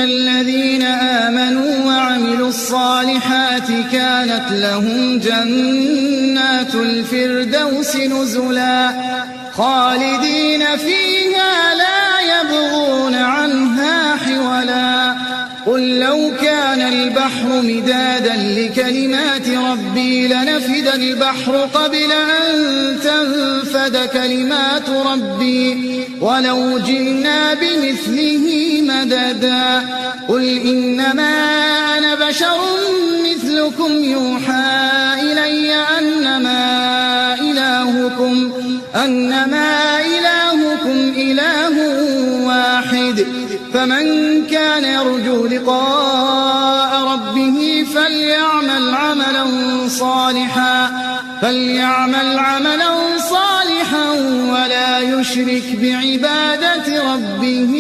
الذين آمنوا وعملوا الصالحات كانت لهم جنات الفردوس نزلا خالدين فيها لا يبغون عنها حولا قل لو كان البحر مدادا لكلمات ربي لنفد البحر قبل أن تنفد كلمات ربي ولو جئنا بمثله مددا قل إنما أنا بشر مثلكم يوحى إلي أنما إلهكم إله واحد فمن كان يرجو لقاء ربه فليعمل عملا صالحا ولا يشرك بعبادة ربه